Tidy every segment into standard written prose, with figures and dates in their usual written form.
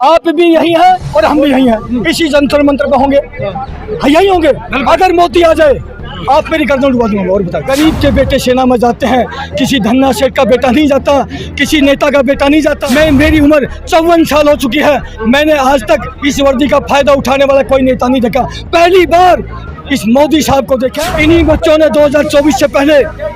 आप भी यही हैं और हम भी यही हैं, इसी जंतर मंत्र पे होंगे, यही होंगे। अगर मोदी आ जाए आप मेरी गर्दन उठवा दूंगा। और बता, गरीब के बेटे सेना में जाते हैं, किसी धन्ना सेठ का बेटा नहीं जाता, किसी नेता का बेटा नहीं जाता। मेरी उम्र 54 साल हो चुकी है, मैंने आज तक इस वर्दी का फायदा उठाने वाला कोई नेता नहीं देखा। पहली बार इस मोदी साहब को देखा। इन्हीं बच्चों ने 2024 से पहले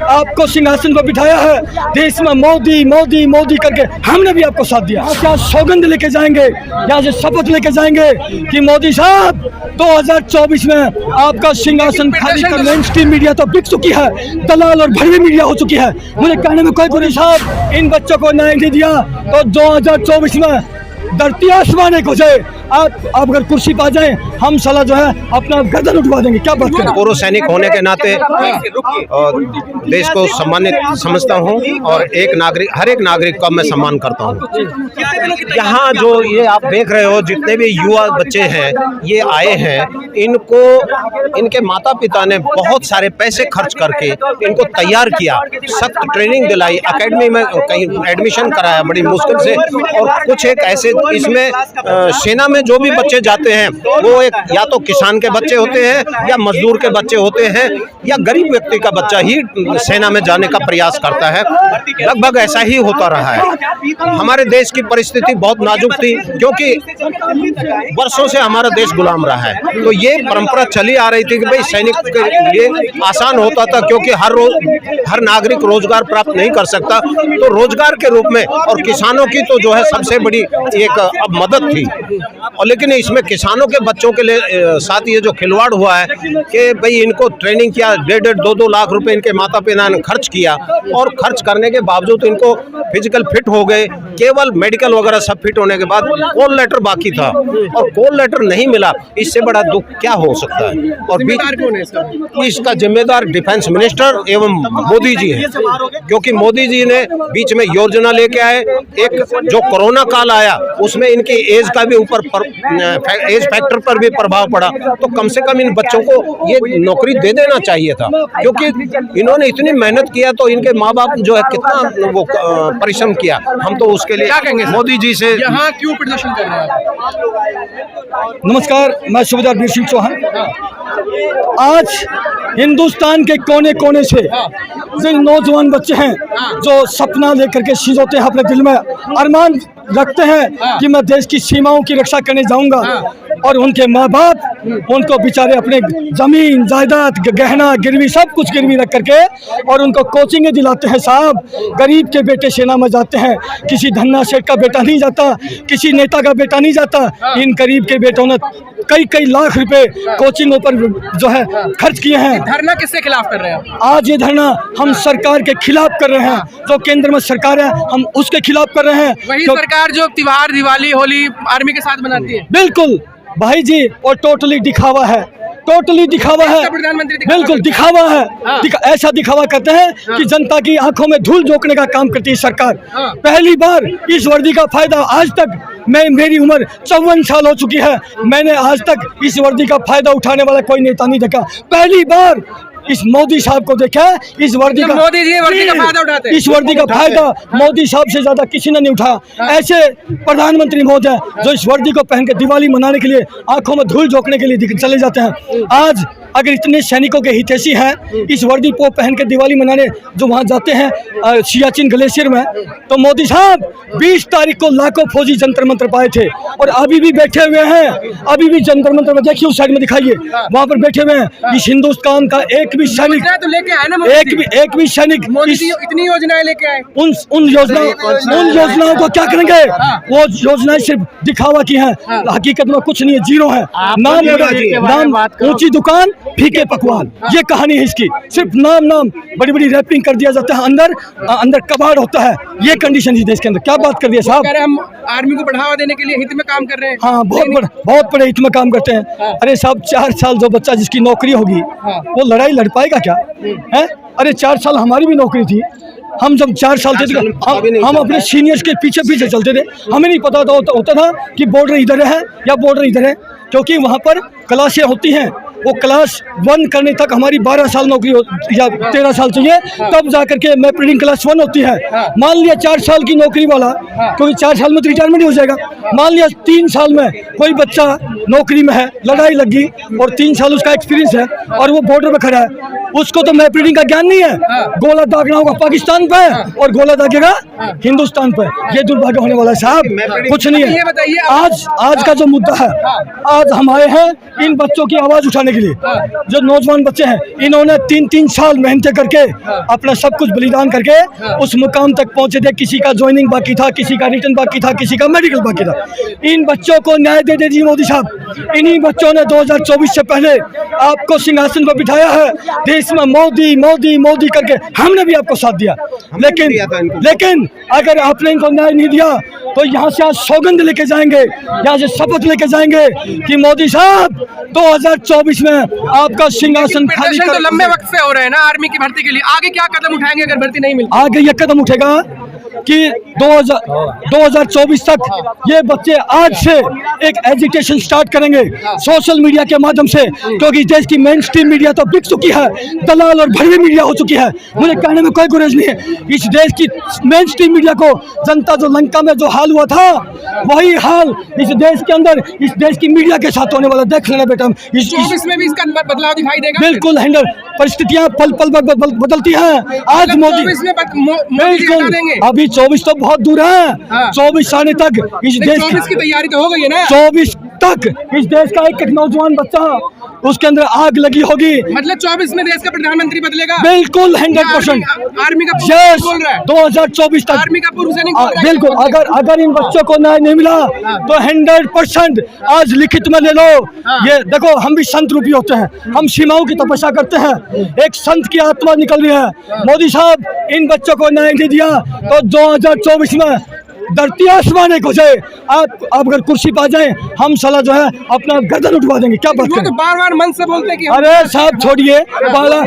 आपको सिंहासन पर बिठाया है, देश में मोदी मोदी मोदी करके हमने भी आपको साथ दिया। क्या सौगंध लेके जाएंगे, यहाँ से शपथ लेके जाएंगे कि मोदी साहब 2024 में आपका सिंहासन खाली कर। मेन स्ट्रीम मीडिया तो बिक चुकी है, दलाल और भड़वी मीडिया हो चुकी है। मुझे कहने में कोई बुरी साहब, इन बच्चों को न्याय नहीं दिया तो 2024 में धरती आसमान को जाए। आप अगर कुर्सी पा जाए, हम साला जो है अपना गर्दन उठवा देंगे। क्या बात करें। पूर्व सैनिक होने के नाते देश को सम्मानित समझता हूं और हर एक नागरिक का मैं सम्मान करता हूं। यहाँ जो ये आप देख रहे हो, जितने भी युवा बच्चे हैं ये आए हैं, इनके माता पिता ने बहुत सारे पैसे खर्च करके इनको तैयार किया, सख्त ट्रेनिंग दिलाई, एकेडमी में कहीं एडमिशन कराया बड़ी मुश्किल से। और कुछ एक ऐसे इसमें सेना में जो भी बच्चे जाते हैं वो एक या तो किसान के बच्चे होते हैं या मजदूर के बच्चे होते हैं या गरीब व्यक्ति का बच्चा ही सेना में जाने का प्रयास करता है। लगभग ऐसा ही होता रहा है। हमारे देश की परिस्थिति बहुत नाजुक थी क्योंकि वर्षों से हमारा देश गुलाम रहा है, तो ये परंपरा चली आ रही थी कि भाई सैनिक के लिए आसान होता था क्योंकि हर नागरिक रोजगार प्राप्त नहीं कर सकता, तो रोजगार के रूप में और किसानों की तो जो है सबसे बड़ी एक अब मदद थी। और लेकिन इसमें किसानों के बच्चों के लिए साथ ये जो खिलवाड़ हुआ है कि भाई इनको ट्रेनिंग किया, 1.5-2 लाख रुपए इनके माता पिता ने खर्च किया और खर्च करने के बावजूद इनको फिजिकल फिट हो गए, केवल मेडिकल वगैरह सब फिट होने के बाद कॉल लेटर बाकी था और कॉल लेटर नहीं मिला। इससे बड़ा दुख क्या हो सकता है। और इसका जिम्मेदार डिफेंस मिनिस्टर एवं मोदी जी है, क्योंकि मोदी जी ने बीच में योजना लेके आए। एक जो कोरोना काल आया उसमें इनकी एज का भी ऊपर एज फैक्टर पर भी प्रभाव पड़ा, तो कम से कम इन बच्चों को ये नौकरी दे देना चाहिए था, क्योंकि इन्होंने इतनी मेहनत किया तो इनके माँ बाप जो है कितना वो परिश्रम किया। हम तो उसके लिए क्या कहेंगे मोदी जी से। यहाँ क्यों प्रदर्शन कर रहे हैं? नमस्कार, मैं सूबेदार वीर सिंह चौहान। आज हिंदुस्तान के कोने कोने से जो नौजवान बच्चे हैं जो सपना लेकर के सिजोते हैं, अपने दिल में अरमान रखते हैं कि मैं देश की सीमाओं की रक्षा करने जाऊंगा, और उनके माँ बाप उनको बेचारे अपने जमीन जायदाद गहना गिरवी सब कुछ गिरवी रख करके और उनको कोचिंग दिलाते हैं। साहब, गरीब के बेटे सेना में जाते हैं, किसी धन्ना सेठ का बेटा नहीं जाता, किसी नेता का बेटा नहीं जाता। इन गरीब के बेटों ने कई लाख रुपए कोचिंगों पर जो है खर्च किए हैं। धरना किसके खिलाफ कर रहे हैं? आज ये धरना हम सरकार के खिलाफ कर रहे हैं। जो केंद्र में सरकार है हम उसके खिलाफ कर रहे हैं। वही सरकार जो त्योहार दिवाली होली आर्मी के साथ मनाती है। बिल्कुल भाई जी, और टोटली दिखावा है, टोटली दिखावा है, प्रधानमंत्री बिल्कुल दिखावा है। ऐसा दिखावा करते हैं कि जनता की आंखों में धूल झोंकने का काम करती है सरकार। पहली बार इस वर्दी का फायदा आज तक मेरी उम्र 54 साल हो चुकी है, मैंने आज तक इस वर्दी का फायदा उठाने वाला कोई नेता नहीं देखा। पहली बार इस मोदी साहब को देखा है। इस वर्दी का मोदी जी वर्दी का फायदा उठाते हैं। इस वर्दी का फायदा मोदी साहब से ज्यादा किसी ने नहीं उठाया। ऐसे प्रधानमंत्री महोदय जो इस वर्दी को पहन के दिवाली मनाने के लिए आंखों में धूल झोंकने के लिए चले जाते हैं। आज अगर इतने सैनिकों के हितैषी हैं इस वर्दी को पहन के दिवाली मनाने जो वहाँ जाते हैं सियाचिन ग्लेशियर में, तो मोदी साहब 20 तारीख को लाखों फौजी जंतर मंत्र पाए थे और अभी भी बैठे हुए हैं। अभी भी जंतर मंत्र में देखिए, उस साइड में दिखाइए, वहाँ पर बैठे हुए हैं। इस हिंदुस्तान का एक भी सैनिक तो लेके आए ना, एक भी सैनिक इतनी योजनाएं लेके आए। उन योजनाओं को क्या करेंगे? वो योजनाएं सिर्फ दिखावा की हैं, हकीकत में कुछ नहीं है, जीरो है। नाम ऊंची दुकान फीके पकवान, ये कहानी है इसकी। सिर्फ नाम बड़ी बड़ी रैपिंग कर दिया जाता है, अंदर कबाड़ होता है। ये कंडीशन है देश के अंदर। क्या बात कर दिया साहब। हम आर्मी को बढ़ावा देने के लिए हित में काम कर रहे हैं। हाँ, बहुत बड़े हित में काम करते हैं। अरे साहब, 4 साल जो बच्चा जिसकी नौकरी होगी वो लड़ाई लड़ पाएगा क्या है? अरे 4 साल हमारी भी नौकरी थी। हम जब 4 साल थे हम अपने सीनियर्स के पीछे चलते थे। हमें नहीं पता होता था कि बॉर्डर इधर है या बॉर्डर इधर है, क्योंकि वहाँ पर क्लासें होती हैं वो क्लास 1 करने तक हमारी 12 साल नौकरी या 13 साल चाहिए, तब जाकर के मैं प्रीडिंग क्लास 1 होती है। मान लिया 4 साल की नौकरी वाला, क्योंकि 4 साल में तो रिटायरमेंट हो जाएगा। मान लिया 3 साल में कोई बच्चा नौकरी में है, लड़ाई लगी और 3 साल उसका एक्सपीरियंस है और वो बॉर्डर पे खड़ा है, उसको तो मैप रीडिंग का ज्ञान नहीं है। गोला दागना होगा पाकिस्तान पे और गोला दागेगा हिंदुस्तान पे। ये दुर्भाग्य होने वाला है साहब, कुछ नहीं है। आज का जो मुद्दा है, आज हम आए हैं इन बच्चों की आवाज उठाने के लिए। जो नौजवान बच्चे हैं, इन्होंने 3-3 साल मेहनत करके अपना सब कुछ बलिदान करके उस मुकाम तक पहुंचे थे। किसी का ज्वाइनिंग बाकी था, किसी का रिटर्न बाकी था, किसी का मेडिकल बाकी था। इन बच्चों को न्याय दे दीजिए मोदी साहब। इन्हीं बच्चों ने 2024 से पहले आपको सिंहासन पर बिठाया है। देश में मोदी मोदी मोदी करके हमने भी आपको साथ दिया, लेकिन अगर आपने इनको न्याय नहीं दिया तो यहाँ से आज सौगंध लेके जाएंगे, यहाँ से शपथ लेके जाएंगे कि मोदी साहब 2024 में आपका सिंहासन खाली तो लंबे वक्त से हो रहे हैं ना आर्मी की भर्ती के लिए। आगे क्या कदम उठाएंगे अगर भर्ती नहीं मिलती? आगे ये कदम उठेगा कि 2024 तक ये बच्चे आज से एक एजुकेशन स्टार्ट करेंगे सोशल मीडिया के माध्यम से, क्योंकि देश की मेन स्ट्रीम मीडिया तो बिक चुकी है, दलाल और भड़वी मीडिया हो चुकी है। मुझे कहने में कोई गुरेज नहीं है। इस देश की मेन स्ट्रीम मीडिया को जनता जो लंका में जो हाल हुआ था, वही हाल इस देश के अंदर इस देश की मीडिया के साथ होने वाला। देख लेना बेटा, इस 24 में भी इसका बदलाव दिखाई देगा। बिल्कुल हैंडल, परिस्थितियां पल पल बदलती हैं। आज मोदी देंगे। अभी 24 तो बहुत दूर है। 24 आने तक इस देश 24 की तैयारी तो हो गई है ना। 24 तक इस देश का एक नौजवान बच्चा उसके अंदर आग लगी होगी। मतलब 24 में देश का प्रधानमंत्री बदलेगा। बिल्कुल 100%। आर्मी का यस, बोल रहा है 2024 तक आर्मी का पूर्व सैनिक बोल रहा है। बिल्कुल। अगर इन बच्चों को न्याय नहीं मिला तो 100% आज लिखित में ले लो। ये देखो, हम भी संत रूपी होते हैं, हम सीमाओं की तपस्या करते हैं, एक संत की आत्मा निकल रही है। मोदी साहब इन बच्चों को न्याय नहीं दिया तो 2024 में धरती आसमान एक हो जाए। आप अगर कुर्सी पा जाए, हम साला जो है अपना गर्दन उठवा देंगे। क्या बात करें? बार-बार मन से बोलते हैं कि अरे साहब छोड़िए, पाला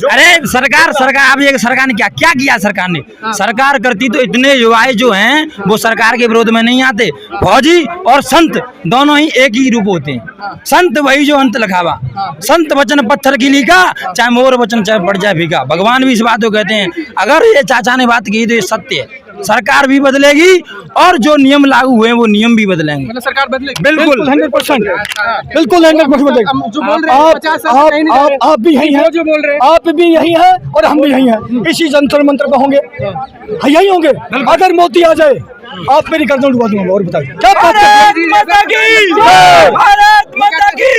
अरे सरकार अब ये सरकार ने क्या किया? सरकार ने सरकार करती तो इतने युवाएं जो हैं वो सरकार के विरोध में नहीं आते। फौजी और संत दोनों ही एक ही रूप होते हैं। संत वही जो अंत लखावा, संत वचन पत्थर की लिखा, चाहे मोर वचन चाहे पड़ जाए फीका। भगवान भी इस बात को कहते हैं। अगर ये चाचा ने बात की तो ये सत्य है। सरकार भी बदलेगी और जो नियम लागू हुए वो नियम भी बदलेंगे। मतलब सरकार बदलेगी। बिल्कुल 100%, बिल्कुल 100% बदलेगी। जो बोल रहे हैं 50 साल से नहीं, आप भी यही हैं, जो बोल रहे हैं आप भी यही हैं और हम भी यही हैं। इसी जंतर मंत्र पे होंगे, यही होंगे। अगर मोदी आ जाए, आप मेरी गर्दन उठवा दूंगा। और बताइए क्या बात करते हैं? भारत माता की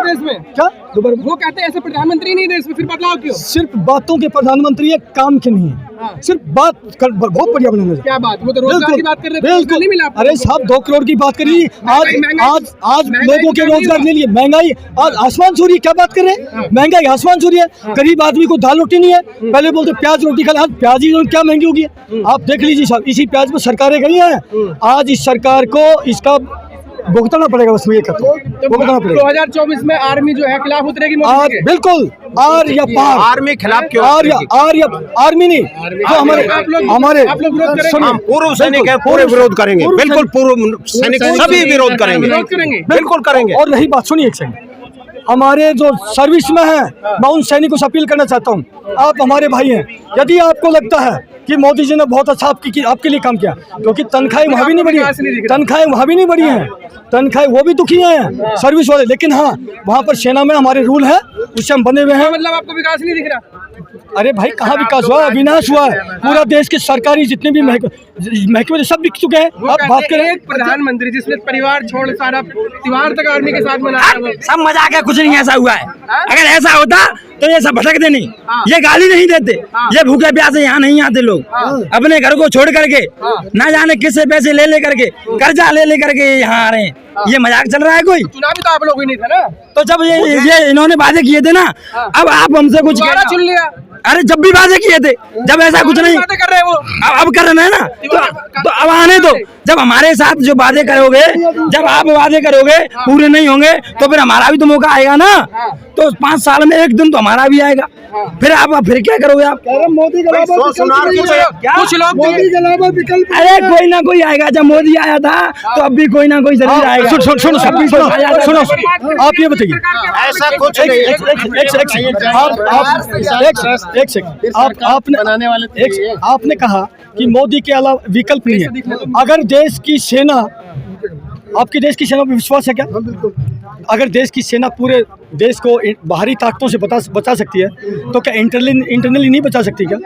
देश में क्या दोबारा? वो कहते हैं ऐसे प्रधानमंत्री नहीं देश में, फिर बदलाव क्यों? सिर्फ बातों के प्रधानमंत्री है, काम के नहीं है। सिर्फ बात कर, बहुत बढ़िया बनाने। क्या बात? वो तो रोजगार की बात कर रहे थे, बिल्कुल नहीं मिला। अरे साहब 2 करोड़ की बात करी। आज लोगों के रोजगार ले लिए, महंगाई आज आसमान छू रही है। क्या बात कर रहे हैं? महंगाई आसमान छू रही है। गरीब आदमी को दाल रोटी नहीं है, पहले बोलते प्याज रोटी खा। आज प्याज ही क्या महंगी होगी। आप देख लीजिए साहब, इसी प्याज में सरकारें गई हैं। आज इस सरकार को इसका भुगतना पड़ेगा। बस ये कहता हूं, भुगतना पड़ेगा। 2024 में आर्मी जो है खिलाफ उतरेगी मोदी के। बिल्कुल, आर या पार। आर्मी खिलाफ क्यों? आर या आर्मी नहीं, जो हमारे आप लोग विरोध करेंगे। हम पूर्व सैनिक है, पूरे विरोध करेंगे। बिल्कुल पूर्व सैनिक सभी विरोध करेंगे, बिल्कुल करेंगे। और रही बात, सुनिए एक सेकंड, हमारे जो सर्विस में हैं, मैं उन सैनिकों से अपील करना चाहता हूं, आप हमारे भाई हैं। यदि आपको लगता है कि मोदी जी ने बहुत अच्छा आपके लिए काम किया, क्योंकि तनख्वाहें वहाँ भी नहीं बढ़ी है, तनख्वाहें वहाँ भी नहीं बढ़ी हैं, तनख्वाहें वो भी दुखी हैं सर्विस वाले। लेकिन हाँ, वहाँ पर सेना में हमारे रूल है, उससे हम बने हुए हैं। मतलब आपको विकास नहीं दिख रहा? अरे भाई कहाँ विकास हुआ? विनाश हुआ है। पूरा देश के सरकारी जितने भी महकमे सब बिक चुके हैं। आप बात करें, एक प्रधानमंत्री जिसने परिवार छोड़ सारा त्योहार तक आर्मी के साथ मना, सब मजाक है, कुछ नहीं ऐसा हुआ है। अगर ऐसा होता तो ये सब भटकते नहीं, ये गाली नहीं देते, ये भूखे प्यासे यहाँ नहीं आते लोग। अपने घर को छोड़ करके ना जाने किससे पैसे ले करके, कर्जा ले करके यहाँ आ रहे हैं। ये मजाक चल रहा है कोई? चुनाव भी तो आप लोग ही नहीं था ना। तो जब ये इन्होंने वादे किए थे ना, अब आप हमसे कुछ चुन लिया। अरे जब भी वादे किए थे, जब ऐसा कुछ नहीं बातें कर रहे हैं वो। अब कर रहे हैं ना, तो अब आने दो। जब हमारे साथ जो वादे करोगे, जब आप वादे करोगे पूरे नहीं होंगे तो फिर हमारा भी तो मौका आएगा ना। तो 5 साल में एक दिन तो हमारा भी आएगा, फिर आप फिर क्या करोगे आप? मोदी के अलावा कुछ लोग मोदी के अलावा विकल्प अरे कोई ना कोई आएगा। जब मोदी आया था तो अब भी कोई ना कोई जरूर आएगा। सुनो, आप ये बताइए, ऐसा कुछ नहीं। एक सेकंड, आपने कहा कि मोदी के अलावा विकल्प नहीं है। अगर देश की सेना, आपके देश की सेना पर विश्वास है क्या? अगर देश की सेना पूरे देश को बाहरी ताकतों से बचा सकती है तो क्या इंटरनली नहीं बचा सकती क्या?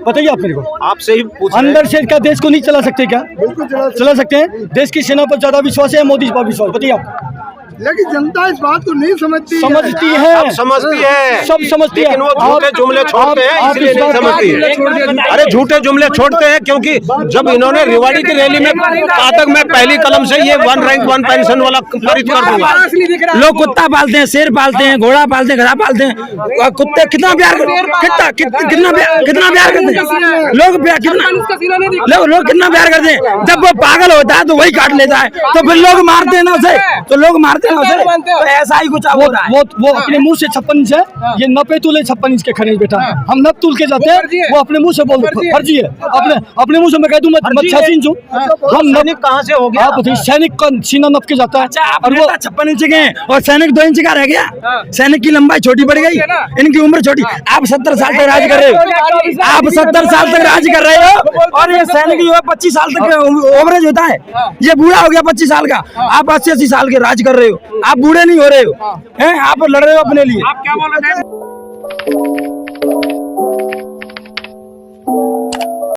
बताइए आप मेरे को। आपसे ही पूछ रहे हैं। अंदर से क्या देश को नहीं चला सकते क्या? बिल्कुल चला सकते हैं। देश की सेना पर ज्यादा विश्वास है, मोदी पर विश्वास? बताइए आप। लेकिन जनता इस बात को नहीं समझती समझती है, सब समझती है, सब समझती है, लेकिन वो झूठे जुमले छोड़ते हैं, इसलिए नहीं समझती। अरे झूठे जुमले छोड़ते हैं क्योंकि जब इन्होंने रेवाड़ी की रैली में कहा तक मैं पहली कलम से ये 1 रैंक 1 पेंशन वाला खरीद कर दूंगा। लोग कुत्ता पालते हैं, शेर पालते हैं, घोड़ा पालते हैं, गधा पालते हैं। कुत्ते कितना प्यार कितना प्यार करते हैं लोग, लोग कितना प्यार करते हैं। जब वो पागल होता है तो वही काट लेता है, तो फिर लोग मारते हैं ना उसे, तो लोग मारते हैं ना उसे। तो ऐसा ही कुछ हो रहा है। वो अपने मुंह से 56 इंच है, ये 90 तूले 56 इंच के खनिज बेटा। हम नब तूल के जाते हैं, वो अपने मुंह से बोल फर्जी है। अपने मुंह से मैं कह दूं मैं 86 इंच हूँ। हम सैनिक कहाँ से हो गया? आप बताइए, सैनिक का सीना नप के जाता है और वो 56 इंच के हैं और सैनिक 2 इंच का रह गया। सैनिक की लंबाई छोटी पड़ गई, इनकी उम्र छोटी। आप 70 साल तक राज कर रहे हो, आप 70 साल तक राज कर रहे हो, और ये सैनिक जो है 25 साल तक ओवरेज होता है। ये बूढ़ा हो गया 25 साल का, आप 80 साल के राज कर रहे हो। आप बूढ़े नहीं हो रहे हो, हैं? आप लड़ रहे हो अपने लिए। आप क्या बोल रहे थे?